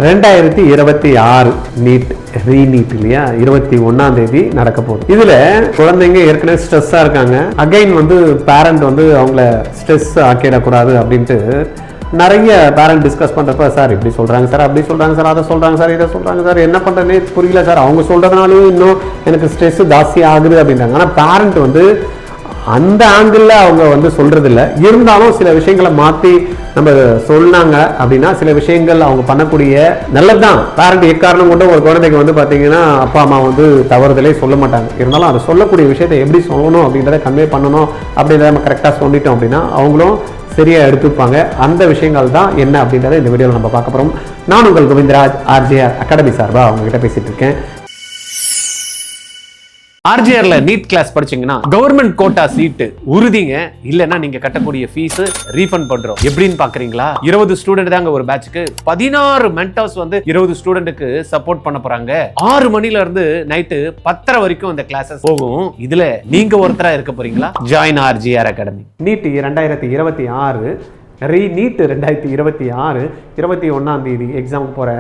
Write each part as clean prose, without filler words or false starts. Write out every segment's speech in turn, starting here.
2026 NEET re-NEET இல்லையா 21ஆம் தேதி நடக்க போகுது. இதுல குழந்தைங்க ஏற்கனவே ஸ்ட்ரெஸ்ஸா இருக்காங்க. அகைன் பேரண்ட் அவங்கள ஸ்ட்ரெஸ் ஆக்கிடக்கூடாது அப்படின்ட்டு நிறைய பேரண்ட் டிஸ்கஸ் பண்றப்ப சார் இப்படி சொல்றாங்க சார், அப்படி சொல்றாங்க சார், அதை சொல்றாங்க சார், இதை சொல்றாங்க சார், என்ன பண்றதுனே புரியல சார், அவங்க சொல்றதுனாலும் இன்னும் எனக்கு ஸ்ட்ரெஸ் ஜாஸ்தி ஆகுது அப்படின்றாங்க. ஆனா பேரண்ட் அந்த ஆங்கிள் அவங்க சொல்றது இல்லை. இருந்தாலும் சில விஷயங்களை மாற்றி நம்ம சொன்னாங்க அப்படின்னா சில விஷயங்கள் அவங்க பண்ணக்கூடிய நல்லதுதான். பேரண்ட் எக்காரணம் கொண்டு ஒரு குழந்தைக்கு பார்த்தீங்கன்னா அப்பா அம்மா தவறுதலே சொல்ல மாட்டாங்க. இருந்தாலும் அதை சொல்லக்கூடிய விஷயத்தை எப்படி சொல்லணும் அப்படின்றத கன்வே பண்ணணும் அப்படின்றத நம்ம கரெக்டாக சொல்லிட்டோம் அப்படின்னா அவங்களும் சரியாக எடுத்துப்பாங்க. அந்த விஷயங்கள் தான் என்ன அப்படின்றத இந்த வீடியோவில் நம்ம பார்க்க போகிறோம். நான் உங்கள் கோவிந்தராஜ் ஆர்ஜிஆர் அகாடமி சார்பாக அவங்ககிட்ட பேசிட்டு இருக்கேன். ஆர்ஜிஆர்ல நீட் கிளாஸ் படிச்சீங்கன்னா கவர்மெண்ட் கோட்டா சீட்டு உறுதிங்க. இல்லைன்னா நீங்க கட்டக்கூடிய ஃபீஸ் ரீஃபண்ட் பண்றோம். எப்படின்னு பாக்குறீங்களா? 20 ஸ்டூடெண்ட் தாங்க ஒரு பேட்சுக்கு. 16 மென்டர்ஸ் 20 ஸ்டூடெண்ட்டுக்கு சப்போர்ட் பண்ண போறாங்க. 6 மணில இருந்து நைட்டு 10:30 வரைக்கும் இந்த கிளாஸஸ் போகும். இதுல நீங்க ஒருத்தரா இருக்க போறீங்களா? Join RGR academy. NEET 2026 re NEET 2026 21ஆம் தேதி எக்ஸாமுக்கு போகிற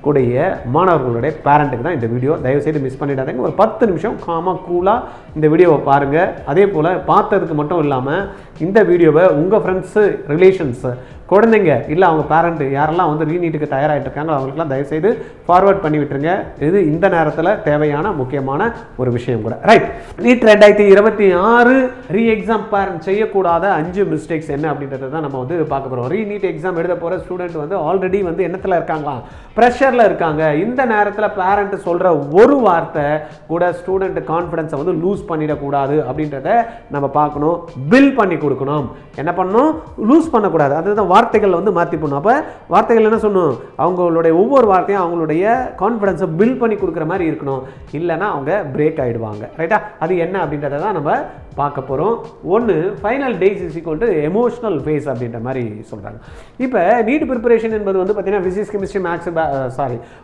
கூடிய மாணவர்களுடைய பேரண்ட்டுக்கு தான் இந்த வீடியோ. தயவுசெய்து மிஸ் பண்ணிடாதீங்க. ஒரு 10 நிமிஷம் கூலாக இந்த வீடியோவை பாருங்கள். அதே போல் பார்த்ததுக்கு மட்டும் இல்லாமல் இந்த வீடியோவை உங்கள் ஃப்ரெண்ட்ஸு, ரிலேஷன்ஸு, குழந்தைங்க இல்லை அவங்க பேரண்ட் யாரெல்லாம் ரீநீட்டுக்கு தயாராகிட்டு இருக்காங்க அவங்களுக்குலாம் தயவுசெய்து ஃபார்வர்ட் பண்ணி விட்டுருங்க. இது இந்த நேரத்தில் தேவையான முக்கியமான ஒரு விஷயம் கூட. Right, NEET 2026 re exam parent செய்யக்கூடாத 5 மிஸ்டேக்ஸ் என்ன அப்படின்றத தான் நம்ம பார்க்க போகிறோம். ரீநீட் எக்ஸாம் எழுத போகிற ஸ்டூடெண்ட் ஆல்ரெடி என்னத்தில் இருக்காங்களா? ப்ரெஷரில் இருக்காங்க. இந்த நேரத்தில் பேரண்ட் சொல்கிற ஒரு வார்த்தை கூட ஸ்டூடெண்ட் கான்ஃபிடன்ஸை லூஸ் பண்ணிடக்கூடாது அப்படின்றத நம்ம பார்க்கணும். பில் பண்ணி கொடுக்கணும். என்ன பண்ணணும்? லூஸ் பண்ணக்கூடாது. அதுதான் வார்த்தைகள் மாற்றி போடணும். அப்போ வார்த்தைகள் என்ன சொல்லணும்? அவங்களுடைய ஒவ்வொரு வார்த்தையும் அவங்களுடைய கான்ஃபிடன்ஸை பில் பண்ணி கொடுக்குற மாதிரி இருக்கணும். இல்லைன்னா அவங்க பிரேக் ஆகிடுவாங்க. ரைட்டா? அது என்ன அப்படின்றத தான் நம்ம பார்க்க போகிறோம். ஒன்று, final days is equal to emotional phase அப்படின்ற மாதிரி சொல்கிறாங்க. இப்போ நீட் ப்ரிப்பரேஷன் என்பது பார்த்தீங்கன்னா physics, chemistry, maths,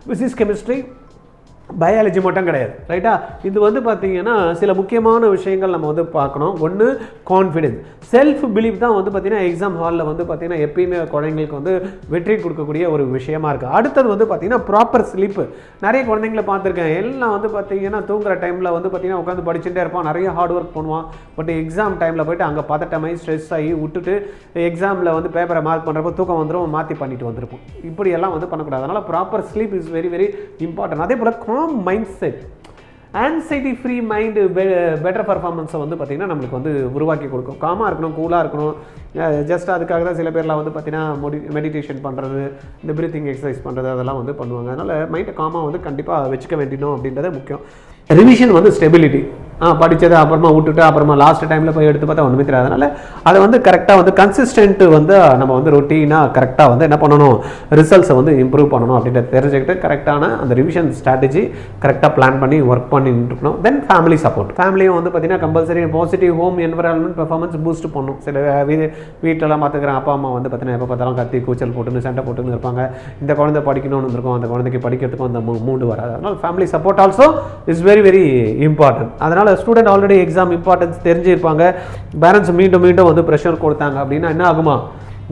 physics, chemistry, biology மட்டும் கிடையாது. ரைட்டா? இது பார்த்தீங்கன்னா சில முக்கியமான விஷயங்கள் நம்ம பார்க்கணும். ஒன்று, கான்ஃபிடென்ஸ், செல்ஃப் பிலீஃப் தான் பார்த்தீங்கன்னா எக்ஸாம் ஹாலில் பார்த்தீங்கன்னா எப்பயுமே குழந்தைங்களுக்கு வெற்றி கொடுக்கக்கூடிய ஒரு விஷயமா இருக்குது. அடுத்தது பார்த்தீங்கன்னா ப்ராப்பர் ஸ்லீப்பு. நிறைய குழந்தைங்களை பார்த்துருக்கேன். எல்லாம் பார்த்தீங்கன்னா தூங்குற டைமில் பார்த்தீங்கன்னா உட்காந்து படிச்சுட்டே இருப்பான், நிறைய ஹார்ட் ஒர்க் பண்ணுவான். பட் எக்ஸாம் டைமில் போய்ட்டு அங்கே பதட்டமாகி ஸ்ட்ரெஸ் ஆகி விட்டுட்டு எக்ஸாமில் பேப்பரை மார்க் பண்ணுறப்போ தூக்கம் வந்துடும், மாற்றி பண்ணிட்டு வந்திருப்போம். இப்படியெல்லாம் பண்ணக்கூடாது. அதனால் proper sleep is very very important. அதே போல் mindset, anxiety free mind better பர்ஃபார்மன்ஸை பார்த்தீங்கன்னா நம்மளுக்கு உருவாக்கி கொடுக்கும். காமாக இருக்கணும், கூலாக இருக்கணும். ஜஸ்ட் அதுக்காக தான் சில பேர்லாம் பார்த்தீங்கன்னா மெடிடேஷன் பண்ணுறது, இந்த பிரீத்திங் எக்ஸசைஸ் பண்ணுறது அதெல்லாம் பண்ணுவாங்க. அதனால் மைண்டை காமாக கண்டிப்பாக வச்சுக்க வேண்டியணும் அப்படின்றத முக்கியம். Revision stability. படித்ததை அப்புறமா விட்டுட்டு அப்புறமா லாஸ்ட் டைமில் போய் எடுத்து பார்த்தா ஒன்றுமே தெரியாது. அதனால் அதை கரெக்டாக கன்சிஸ்டன்ட்டு நம்ம ரொட்டீனாக கரெக்டாக என்ன பண்ணணும்? ரிசல்ட்ஸை இம்ப்ரூவ் பண்ணணும் அப்படின்றத தெரிஞ்சுக்கிட்டு கரெக்டான அந்த ரிவிஷன் ஸ்ட்ராட்டஜி கரெக்டாக பிளான் பண்ணி ஒர்க் பண்ணிட்டு இருக்கணும். தென் ஃபேமிலி சப்போர்ட். ஃபேமிலியும் பார்த்தீங்கன்னா compulsory positive home environment performance boost பண்ணணும். சில வீட்டிலலாம் பார்த்துக்கிறேன் அப்பா அம்மா பார்த்தீங்கன்னா எப்போ பார்த்தாலும் கத்தி கூச்சல் போட்டுன்னு சண்டை போட்டுன்னு இருப்பாங்க. இந்த குழந்தை படிக்கணும்னு இருக்கும், அந்த குழந்தைக்கு படிக்கிறதுக்கும் அந்த மூடு வராது. அதனால் family support also is very very important. அதனால் ஸ்டூடெண்ட் ஆல்ரெடி எக்ஸாம் இம்பார்ட்டன்ஸ் தெரிஞ்சிருப்பாங்க. பேரண்ட்ஸ் மீண்டும் மீண்டும் ப்ரெஷர் கொடுத்தாங்க அப்படின்னா என்ன ஆகுமா?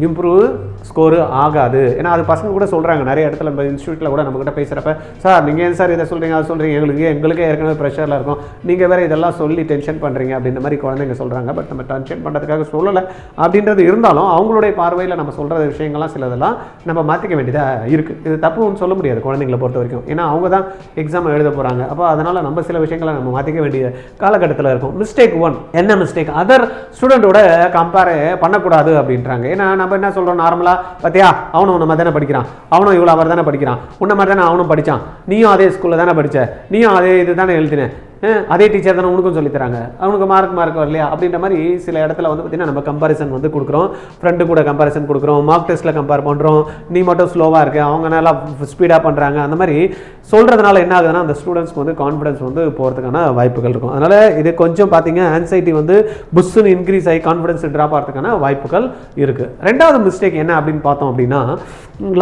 இம்ப்ரூவ் ஸ்கோரு ஆகாது. ஏன்னா அது பசங்க கூட சொல்கிறாங்க. நிறைய இடத்துல நம்ம இன்ஸ்டியூட்டில் கூட நம்மக்கிட்ட பேசுகிறப்ப சார் நீங்கள் ஏன் சார் இதை சொல்கிறீங்க, அதை சொல்கிறீங்க, எங்களுக்கே ஏற்கனவே ப்ரெஷரில் இருக்கும், நீங்கள் வேறு இதெல்லாம் சொல்லி டென்ஷன் பண்ணுறீங்க அப்படின்ற மாதிரி குழந்தைங்க சொல்கிறாங்க. பட் நம்ம டென்ஷன் பண்ணுறதுக்காக சொல்லலை அப்படின்றது இருந்தாலும் அவங்களுடைய பார்வையில் நம்ம சொல்கிற விஷயங்கள்லாம் சிலதெல்லாம் நம்ம மாற்றிக்க வேண்டியதாக இருக்குது. இது தப்புன்னு சொல்ல முடியாது குழந்தைங்களை பொறுத்த வரைக்கும். ஏன்னா அவங்க தான் எக்ஸாம் எழுத போகிறாங்க. அப்போ அதனால் நம்ம சில விஷயங்களை நம்ம மாற்றிக்க வேண்டிய காலகட்டத்தில் இருக்கும். மிஸ்டேக் 1 என்ன மிஸ்டேக்? அதர் ஸ்டூடெண்ட்டோட கம்பேர் பண்ணக்கூடாது அப்படின்றாங்க. ஏன்னா நம்ம என்ன சொல்கிறோம்? நார்மலாக பார்த்தியா அவனும் உன்ன மாதிரி தானே படிக்கிறான், அவனும் இவ்வளோ அவர் தானே படிக்கிறான், உன்ன மாதிரி தானே அவனும் படித்தான், நீயும் அதே ஸ்கூலில் தானே படித்த, நீயும் அதே இது தானே எழுதினேன், அதே டீச்சர் தானே உனக்கும் சொல்லித்தராங்க, அவனுக்கு மார்க் வரலையா அப்படின்ற மாதிரி சில இடத்துல பார்த்தீங்கன்னா நம்ம கம்பாரிசன் கொடுக்குறோம். ஃப்ரெண்டு கூட கம்பாரிசன் கொடுக்குறோம், மார்க் டெஸ்ட்டில் கம்பேர் பண்ணுறோம். நீ மட்டும் ஸ்லோவாக இருக்க, அவங்க நல்லா ஸ்பீடாக பண்ணுறாங்க. அந்த மாதிரி சொல்கிறதுனால என்ன ஆகுதுன்னா அந்த ஸ்டூடெண்ட்ஸ்க்கு கான்ஃபிடன்ஸ் போகிறதுக்கான வாய்ப்புகள் இருக்கும். அதனால் இது கொஞ்சம் பார்த்தீங்க ஆன்சைட்டி புஷ்ஷுன்னு இன்க்ரீஸ் ஆகி கான்ஃபிடன்ஸ் ட்ராப் ஆகிறதுக்கான வாய்ப்புகள் இருக்குது. ரெண்டாவது மிஸ்டேக் என்ன அப்படின்னு பார்த்தோம் அப்படின்னா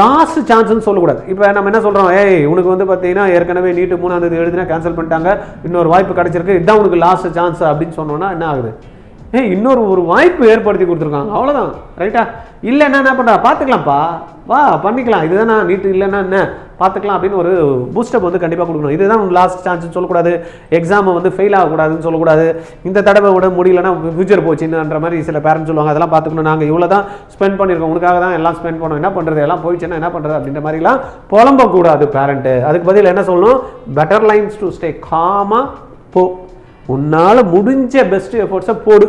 லாஸ்ட் சான்ஸ்னு சொல்லக்கூடாது. இப்போ நம்ம என்ன சொல்கிறோம்? உனக்கு பார்த்தீங்கன்னா ஏற்கனவே நீட்டு 3ஆம் தேதி எழுதினா கேன்சல் பண்ணிட்டாங்க, இன்னொரு வாய்ப்பு கிடைச்சிருக்கு, இதுதான் உனக்கு லாஸ்ட் சான்ஸ் அப்படின்னு சொன்னோன்னா என்ன ஆகுது? இன்னொரு ஒரு வாய்ப்பு ஏற்படுத்தி கொடுத்துருக்காங்க, அவ்வளோதான். ரைட்டா? இல்லைன்னா என்ன பண்ணுறா, பார்த்துக்கலாம்ப்பா, வா பண்ணிக்கலாம், இதுதானா நீட்டு, இல்லைன்னா என்ன பார்த்துக்கலாம் அப்படின்னு ஒரு பூஸ்டப் வந்து கண்டிப்பாக கொடுக்கணும். இதுதான் லாஸ்ட் சான்ஸ்னு சொல்லக்கூடாது, எக்ஸாமை வந்து ஃபெயில் ஆகக்கூடாதுன்னு சொல்லக்கூடாது, இந்த தடவை விட முடியலன்னா ஃபியூச்சர் போச்சுன்ற மாதிரி சில பேரண்ட்ஸ் சொல்லுவாங்க. அதெல்லாம் பார்த்துக்கணும், நாங்கள் இவ்வளோ தான் ஸ்பெண்ட் பண்ணியிருக்கோம், உனக்காக தான் எல்லாம் ஸ்பெண்ட் பண்ணோம், என்ன பண்ணுறது, எல்லாம் போயிடுச்சுன்னா என்ன பண்ணுறது அப்படின்ற மாதிரிலாம் புலம்பக்கூடாது பேரண்ட்டு. அதுக்கு பதில் என்ன சொல்லணும், பெட்டர் லைன்ஸ் டு ஸ்டே காமாக போ, உன்னால் முடிஞ்ச பெஸ்ட் எஃபோர்ட்ஸை போடு,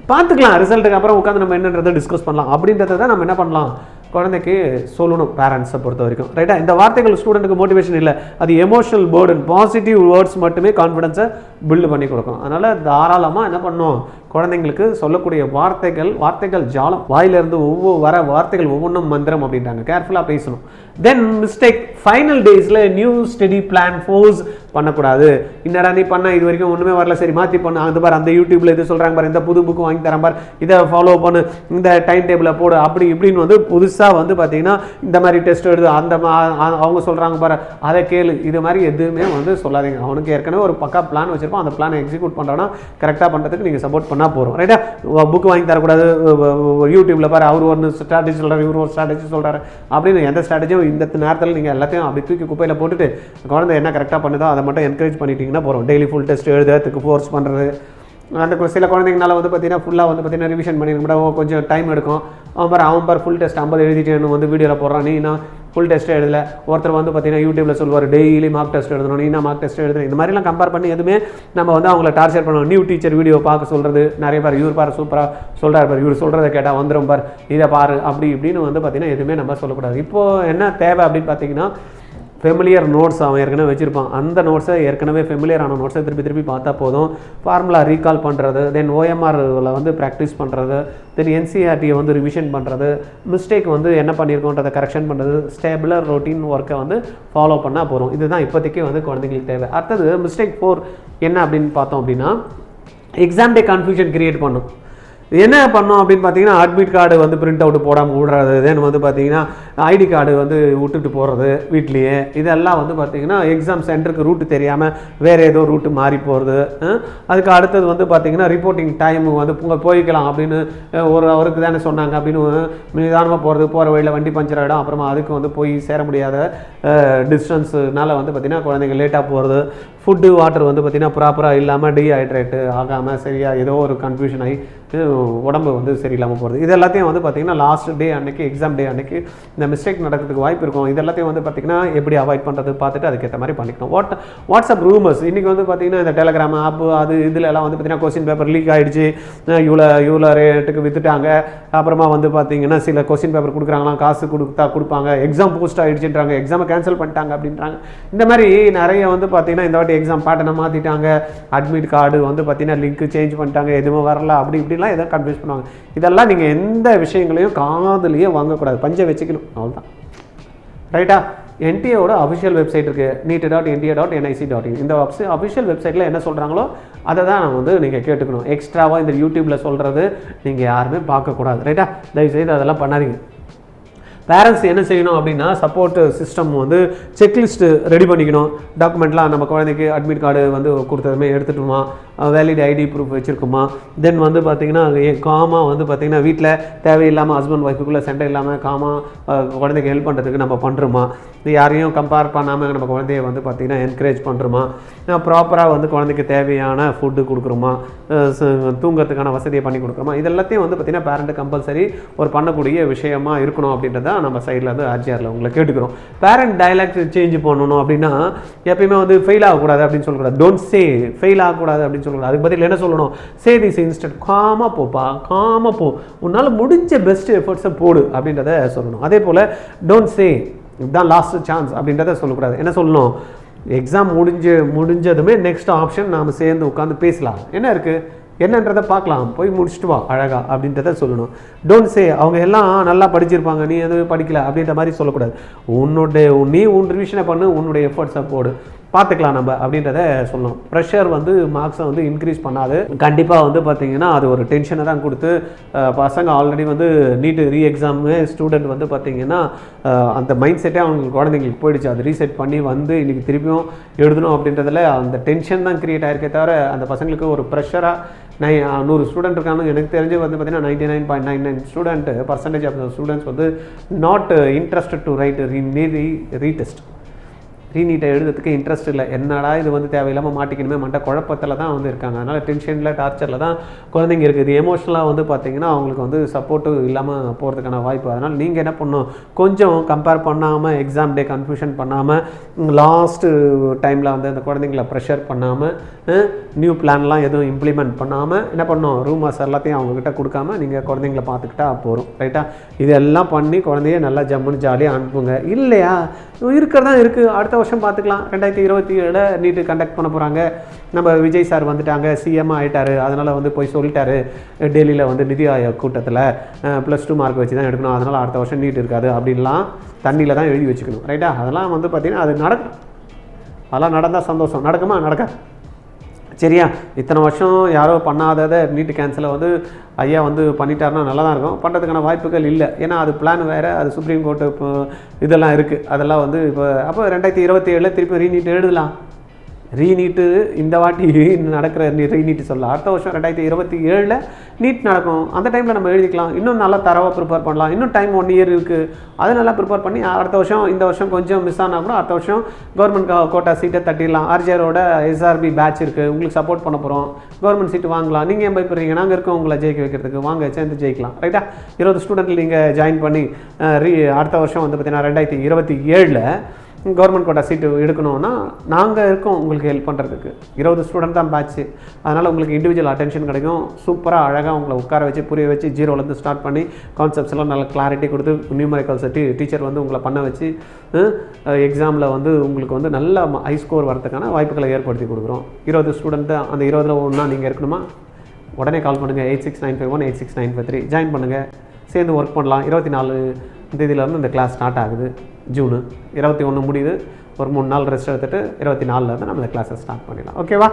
பார்த்துக்கலாம், ரிசல்ட்டுக்கு அப்புறம் உட்காந்து நம்ம என்னன்றதை டிஸ்கஸ் பண்ணலாம் அப்படின்றத தான் நம்ம என்ன பண்ணலாம், குழந்தைக்கு சொல்லணும் பேரண்ட்ஸை பொறுத்த வரைக்கும். ரைட்டா? இந்த வார்த்தைகள் ஸ்டூடெண்ட்டுக்கு மோட்டிவேஷன் இல்லை, அது எமோஷனல் பேர்டன், பாசிட்டிவ் வேர்ட்ஸ் மட்டுமே கான்ஃபிடன்ஸை பில்டு பண்ணி கொடுக்கும். அதனால் தாராளமாக என்ன பண்ணணும், குழந்தைங்களுக்கு சொல்லக்கூடிய வார்த்தைகள் ஜாலம், வாயிலிருந்து வர வார்த்தைகள் ஒவ்வொன்றும் மந்திரம் அப்படின்றாங்க, கேர்ஃபுல்லாக பேசணும். தென் மிஸ்டேக், ஃபைனல் டேஸில் நியூ ஸ்டடி பிளான் ஃபோர்ஸ் பண்ணக்கூடாது. என்னடா நீ பண்ண, இது வரைக்கும் ஒன்றுமே வரல, சரி மாற்றி பண்ணு, அது பாரு அந்த யூடியூப்பில் இது சொல்கிறாங்க பாரு, இந்த புது புக்கு வாங்கி தரேன் பாரு, இதை ஃபாலோ பண்ணு, இந்த டைம் டேபிளை போடு, அப்படி இப்படின்னு வந்து புதுசாக வந்து பார்த்தீங்கன்னா இந்த மாதிரி டெஸ்ட் எழுது, அவங்க சொல்கிறாங்க பாரு அதை கேளு, இது மாதிரி எதுவுமே வந்து சொல்லாதீங்க. அவனுக்கு ஏற்கனவே ஒரு பக்கா பிளான் வச்சிருப்போம், அந்த பிளானை எக்ஸிக்யூட் பண்ணுறோன்னா கரெக்டாக பண்ணுறதுக்கு நீங்கள் சப்போர்ட் பண்ணால் போகிறோம். ரைட்டா? புக்கு வாங்கி தரக்கூடாது, யூடியூப்பில் பாரு அவர் ஒரு ஸ்ட்ராட்டஜி சொல்கிறார், இவர் ஒரு ஸ்ட்ராட்டஜி சொல்கிறாரு அப்படின்னு எந்த ஸ்ட்ராட்டஜியும் இந்த நேரத்தில் நீங்கள் எல்லாத்தையும் அப்படி தூக்கி குப்பையில் போட்டுட்டு குழந்தை என்ன கரெக்டாக பண்ணுதோ அதை மட்டும் என்கரேஜ் பண்ணிட்டீங்கன்னா போகிறோம். டெய்லி ஃபுல் டெஸ்ட் எழுதுறதுக்கு ஃபோர்ஸ் பண்ணுறது, அந்த சில குழந்தைங்கனால வந்து பார்த்தீங்கன்னா ஃபுல்லாக வந்து பார்த்தீங்கன்னா ரிவிஷன் பண்ணிருக்க கொஞ்சம் டைம் எடுக்கும். அவன் பார் ஃபுல் டெஸ்ட் 50 எழுதிட்டேன்னு வந்து வீடியோவில் போடுறான், நீ நான் ஃபுல் டெஸ்ட் எழுதலை. ஒருத்தர் வந்து பார்த்தீங்கன்னா யூடியூப்பில் சொல்லுவார் டெய்லி மார்க் டெஸ்ட் எழுதணும், நீ நான் மார்க் டெஸ்ட் எழுதுறேன். இந்த மாதிரிலாம் கம்பேர் பண்ணி எதுவுமே நம்ம வந்து அவங்கள டார்ச்சர் பண்ணணும். நியூ டீச்சர் வீடியோ பார்க்க சொல்கிறது, நிறைய பேர் இவர் பாரு சூப்பராக சொல்கிறார் பார், இவர் சொல்கிறத கேட்டால் வந்துடும் பார், இதை பாரு, அப்படி இப்படின்னு வந்து பார்த்தீங்கன்னா எதுவுமே நம்ம சொல்லக்கூடாது. இப்போது என்ன தேவை அப்படின்னு பார்த்தீங்கன்னா, ஃபெமிலியர் நோட்ஸ் அவன் ஏற்கனவே வச்சுருப்பான், அந்த நோட்ஸை ஏற்கனவே ஃபெமிலியரான நோட்ஸை திருப்பி பார்த்தா போதும். ஃபார்முலா ரீகால் பண்ணுறது, தென் ஓஎம்ஆரில் வந்து ப்ராக்டிஸ் பண்ணுறது, தென் என்சிஆர்டியை வந்து ரிவிஷன் பண்ணுறது, மிஸ்டேக் வந்து என்ன பண்ணியிருக்கோன்றதை கரெக்ஷன் பண்ணுறது, ஸ்டேபிளர் ரொட்டீன் ஒர்க்கை வந்து ஃபாலோ பண்ணால் போகிறோம். இதுதான் இப்போதைக்கு வந்து குழந்தைங்களுக்கு தேவை. அடுத்தது மிஸ்டேக் 4 என்ன அப்படின்னு பார்த்தோம் அப்படின்னா, எக்ஸாம் டே கன்ஃபியூஷன் கிரியேட் பண்ணும். என்ன பண்ணோம் அப்படின்னு பார்த்தீங்கன்னா, அட்மிட் கார்டு வந்து பிரிண்ட் அவுட் போடாமல் விடுறது, தென் வந்து பார்த்தீங்கன்னா ஐடி கார்டு வந்து விட்டுட்டு போகிறது வீட்லேயே, இதெல்லாம் வந்து பார்த்தீங்கன்னா எக்ஸாம் சென்டருக்கு ரூட்டு தெரியாமல் வேறு ஏதோ ரூட்டு மாறி போகிறது. அதுக்கு அடுத்தது வந்து பார்த்தீங்கன்னா ரிப்போர்ட்டிங் டைம் வந்து போய்க்கலாம் அப்படின்னு ஒரு அவருக்கு தானே சொன்னாங்க அப்படின்னு நிதானமாக போகிற வழியில் வண்டி பஞ்சர் ஆகிடும், அப்புறமா அதுக்கு வந்து போய் சேர முடியாத டிஸ்டன்ஸுனால வந்து பார்த்திங்கன்னா குழந்தைங்க லேட்டாக போகிறது. ஃபுட்டு வாட்டர் வந்து பார்த்திங்கன்னா ப்ராப்பராக இல்லாமல் டீஹைட்ரேட்டு ஆகாமல் சரியாக ஏதோ ஒரு கன்ஃபியூஷன் ஆகி உடம்பு வந்து சரியில்லாமல் போகிறது. இது எல்லாத்தையும் வந்து பார்த்திங்கன்னா லாஸ்ட் டே அன்னைக்கு, எக்ஸாம் டே அன்னைக்கு இந்த மிஸ்டேக் நடக்கிறதுக்கு வாய்ப்பு இருக்கும். இது எல்லாத்தையும் வந்து பார்த்திங்கன்னா எப்படி அவாய்ட் பண்ணுறது பார்த்துட்டு அதுக்கேற்ற மாதிரி பண்ணிக்கணும். வாட்ஸ்அப் ரூமர்ஸ் இன்றைக்கி வந்து பார்த்திங்கன்னா இந்த டெலகிராம் ஆப்பு அது இதில் எல்லாம் வந்து பார்த்திங்கன்னா கொஸ்டின் பேப்பர் லீக் ஆகிடுச்சு, இவ்வளோ ரேட்டுக்கு விற்றுட்டாங்க, அப்புறமா வந்து பார்த்திங்கன்னா சில கொஸ்டின் பேப்பர் கொடுக்குறாங்களாம், காசு கொடுப்பாங்க, எக்ஸாம் போஸ்ட் ஆகிடுச்சுன்றாங்க, எக்ஸாமை கேன்சல் பண்ணிட்டாங்க அப்படின்றாங்க. இந்த மாதிரி நிறைய வந்து பார்த்திங்கன்னா இந்த வாட்டி எக்ஸாம் பேட்டர்னை மாற்றிட்டாங்க, அட்மிட் கார்டு வந்து பார்த்திங்கன்னா லிங்க் சேஞ்ச் பண்ணிட்டாங்க, எதுவும் வரல, அப்படி இப்படிலாம் எதாவது கன்ஃபியூஸ் பண்ணுவாங்க. இதெல்லாம் நீங்கள் எந்த விஷயங்களையும் காதுலேயே வாங்கக்கூடாது, பஞ்சை வச்சுக்கணும், அவ்வளோதான். ரைட்டா? என்டிஏவோட அஃபிஷியல் வெப்சைட் இருக்குது, neet.nta.nic.in. இந்த அஃபிஷியல் வெப்சைட்டில் என்ன சொல்கிறாங்களோ அதை தான் நான் வந்து நீங்கள் கேட்டுக்கணும். எக்ஸ்ட்ராவாக இந்த யூடியூப்பில் சொல்கிறது நீங்கள் யாருமே பார்க்கக்கூடாது. ரைட்டா? தயவுசெய்து அதெல்லாம் பண்ணாதீங்க. பேரண்ட்ஸ் என்ன செய்யணும் அப்படின்னா, சப்போர்ட் சிஸ்டம் வந்து செக்லிஸ்ட்டு ரெடி பண்ணிக்கணும். டாக்குமெண்ட்லாம் நம்ம குழந்தைக்கு அட்மிட் கார்டு வந்து கொடுத்ததுமே எடுத்துட்டுமா, வேலிட் ஐடி ப்ரூஃப் வச்சுருக்குமா, தென் வந்து பார்த்திங்கன்னா காமாக வந்து பார்த்திங்கன்னா வீட்டில் தேவையில்லாமல் ஹஸ்பண்ட் ஒய்ஃபுக்குள்ளே சண்டை இல்லாமல் காமாக குழந்தைக்கு ஹெல்ப் பண்ணுறதுக்கு நம்ம பண்ணுறோமா, யாரையும் கம்பேர் பண்ணாமல் நம்ம குழந்தைய வந்து பார்த்திங்கன்னா என்கரேஜ் பண்ணுறோமா, ப்ராப்பராக வந்து குழந்தைக்கு தேவையான ஃபுட்டு கொடுக்குறோமா, தூங்குறதுக்கான வசதியை பண்ணி கொடுக்குறோமா, இது எல்லாத்தையும் வந்து பார்த்திங்கன்னா பேரண்ட்டு கம்பல்சரி ஒரு பண்ணக்கூடிய விஷயமா இருக்கணும் அப்படின்றத நம்ம சைடில் வந்து ஆர்ஜிஆரில் உங்களை கேட்டுக்கிறோம். பேரண்ட் டயலாக்ட் சேஞ்ச் பண்ணணும் அப்படின்னா எப்பயுமே வந்து ஃபெயில் ஆகக்கூடாது அப்படின்னு சொல்லக்கூடாது. டோன்ட் சே ஃபெயில் ஆகக்கூடாது அப்படின்னு சொல்லக்கூடாது. அதுக்கு பதில் என்ன சொல்லணும், சே திஸ் இன்ஸ்டன்ட், காமாக போப்பா, காமாக போ, உன்னால் முடிஞ்ச பெஸ்ட் எஃபர்ட்ஸை போடு அப்படின்றத சொல்லணும். அதே போல் டோன்ட் சே இதுதான் லாஸ்ட் சான்ஸ் அப்படின்றத சொல்லக்கூடாது. என்ன சொல்லணும், எக்ஸாம் முடிஞ்சதுமே நெக்ஸ்ட் ஆப்ஷன் நாம் சேர்ந்து உட்காந்து பேசலாம், என்ன இருக்குது என்னன்றதை பார்க்கலாம், போய் முடிச்சுட்டு வா அழகா அப்படின்றத சொல்லணும். டோன்ட் சே அவங்க எல்லாம் நல்லா படிச்சிருப்பாங்க, நீ எதுவும் படிக்கல அப்படின்ற மாதிரி சொல்லக்கூடாது. நீ உன் ரிவிஷனை பண்ணு, உன்னுடைய எஃபர்ட்ஸை போடு. பார்த்துக்கலாம் நம்ம அப்படின்றத சொல்லணும். ப்ரெஷர் வந்து மார்க்ஸை வந்து இன்க்ரீஸ் பண்ணாது. கண்டிப்பாக வந்து பார்த்திங்கன்னா அது ஒரு டென்ஷனை தான் கொடுத்து பசங்க ஆல்ரெடி வந்து நீட்டு ரீ எக்ஸாமு ஸ்டூடெண்ட் வந்து பார்த்திங்கன்னா அந்த மைண்ட் செட்டே அவங்களுக்கு குழந்தைங்களுக்கு போயிடுச்சு. அது ரீசெட் பண்ணி வந்து இன்றைக்கி திருப்பியும் எழுதணும் அப்படின்றதில் அந்த டென்ஷன் தான் க்ரியேட் ஆகிருக்கே தவிர அந்த பசங்களுக்கு ஒரு ப்ரெஷராக 100 ஸ்டூடெண்ட் இருக்காங்க. எனக்கு தெரிஞ்சு வந்து பார்த்தீங்கன்னா 99.99 ஸ்டூடெண்ட் பர்சன்டேஜ் ஆஃப் ஸ்டூடெண்ட்ஸ் வந்து not interested to write retest. ரீநீட்டை எழுதுறதுக்கு இன்ட்ரெஸ்ட் இல்லை. என்னடா இது வந்து தேவையில்லாமல் மாட்டிக்கணுமே மண்ட குழப்பத்தில் தான் வந்து இருக்காங்க. அதனால் டென்ஷனில் டார்ச்சரில் தான் குழந்தைங்க இருக்குது. எமோஷனலாக வந்து பார்த்திங்கன்னா அவங்களுக்கு வந்து சப்போர்ட்டு இல்லாமல் போகிறதுக்கான வாய்ப்பு. அதனால் நீங்கள் என்ன பண்ணணும், கொஞ்சம் கம்பேர் பண்ணாமல், எக்ஸாம் டே கன்ஃபியூஷன் பண்ணாமல், லாஸ்ட்டு டைமில் வந்து அந்த குழந்தைங்கள ப்ரெஷர் பண்ணாமல், நியூ பிளான்லாம் எதுவும் இம்ப்ளிமெண்ட் பண்ணாமல் என்ன பண்ணணும், ரூமர்ஸ் எல்லாத்தையும் அவங்கக்கிட்ட கொடுக்காம நீங்கள் குழந்தைங்கள பார்த்துக்கிட்டா போகிறோம். ரைட்டா? இதெல்லாம் பண்ணி குழந்தைய நல்லா ஜம்முன்னு ஜாலியாக அனுப்புங்க. இல்லையா இருக்கிறதா இருக்குது, அடுத்த வருஷம் பார்த்துக்கலாம். 2027 நீட்டு கண்டக்ட் பண்ண போகிறாங்க. நம்ம விஜய் சார் வந்துட்டாங்க, சிஎம் ஆகிட்டார். அதனால் வந்து போய் சொல்லிட்டாரு டெல்லியில் வந்து நிதி ஆயோக் கூட்டத்தில் +2 மார்க் வச்சு தான் எடுக்கணும், அதனால் அடுத்த வருஷம் நீட் இருக்காது அப்படின்லாம் தண்ணியில் தான் எழுதி வச்சுக்கணும். ரைட்டா? அதெல்லாம் வந்து பார்த்திங்கன்னா அது நடக்கும். அதெல்லாம் நடந்தால் சந்தோஷம். நடக்குமா? நடக்காது. சரியா? இத்தனை வருஷம் யாரோ பண்ணாததை நீட்டு கேன்சலை வந்து ஐயா வந்து பண்ணிட்டாருன்னா நல்லா தான் இருக்கும். பண்ணுறதுக்கான வாய்ப்புகள் இல்லை. ஏன்னா அது பிளான் வேறு, அது சுப்ரீம் கோர்ட்டு இப்போ இதெல்லாம் இருக்குது. அதெல்லாம் வந்து இப்போ அப்போ 2027 திருப்பி ரீநீட் எழுதலாம். ரீநீட்டு இந்த வாட்டி நடக்கிற ரீநீட்டு சொல்லலாம். அடுத்த வருஷம் 2027 நீட் நடக்கும். அந்த டைமில் நம்ம எழுதிக்கலாம். இன்னும் நல்லா தரவாக ப்ரிப்பேர் பண்ணலாம். இன்னும் டைம் 1 இயர் இருக்குது. அதை நல்லா ப்ரிப்பேர் பண்ணி அடுத்த வருஷம், இந்த வருஷம் கொஞ்சம் மிஸ் ஆனால் கூட அடுத்த வருஷம் கவர்மெண்ட் கோட்டா சீட்டை தட்டிடலாம். ஆர்ஜிஆரோட SRB பேட்ச் இருக்குது, உங்களுக்கு சப்போர்ட் பண்ண போகிறோம். கவர்மெண்ட் சீட்டு வாங்கலாம். நீங்கள் ஏன் பயப்படுறீங்க? நாங்கள் இருக்கோம் உங்களை ஜெயிக்க வைக்கிறதுக்கு. வாங்க சேர்ந்து ஜெயிக்கலாம். ரைட்டா? 20 ஸ்டூடெண்ட்டில் நீங்கள் ஜாயின் பண்ணி அடுத்த வருஷம் வந்து பார்த்தீங்கன்னா 2027 கவர்மெண்ட் கோட்டா சீட்டு எடுக்கணும்னா நாங்கள் இருக்கோம் உங்களுக்கு ஹெல்ப் பண்ணுறதுக்கு. 20 ஸ்டூடெண்ட் தான் பேட்ச்சு. அதனால் உங்களுக்கு இண்டிவிஜுவல் அட்டென்ஷன் கிடைக்கும். சூப்பராக அழகாக உங்களை உட்கார வச்சு புரிய வச்சு 0லேருந்து ஸ்டார்ட் பண்ணி கான்செப்ட்ஸ் எல்லாம் நல்லா கிளாரிட்டி கொடுத்து நியூமரிக்கல்ஸ் டீச்சர் வந்து உங்களை பண்ண வச்சு எக்ஸாமில் வந்து உங்களுக்கு வந்து நல்ல ஹை ஸ்கோர் வரதுக்கான வாய்ப்புகளை ஏற்படுத்தி கொடுக்குறோம். 20 ஸ்டூடெண்ட் தான். அந்த 20ல் ஒன்றா நீங்கள் இருக்கணுமா? உடனே கால் பண்ணுங்கள். 869551 86953 ஜாயின் பண்ணுங்கள். சேர்ந்து ஒர்க் பண்ணலாம். 24 தேதியிலேருந்து இந்த கிளாஸ் ஸ்டார்ட் ஆகுது. ஜூனு 21 முடியுது. ஒரு 3 நாள் ரெஸ்ட் எடுத்துகிட்டு 24 நம்ம இந்த கிளாஸை ஸ்டார்ட் பண்ணிடலாம். ஓகேவா?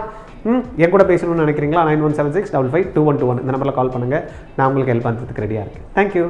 என் கூட பேசணும்னு நினைக்கிறீங்களா? 9176552121 இந்த நம்பரில் கால் பண்ணுங்கள். நான் உங்களுக்கு ஹெல்ப் பண்ணுறதுக்கு ரெடியாக இருக்கேன். தேங்க்யூ.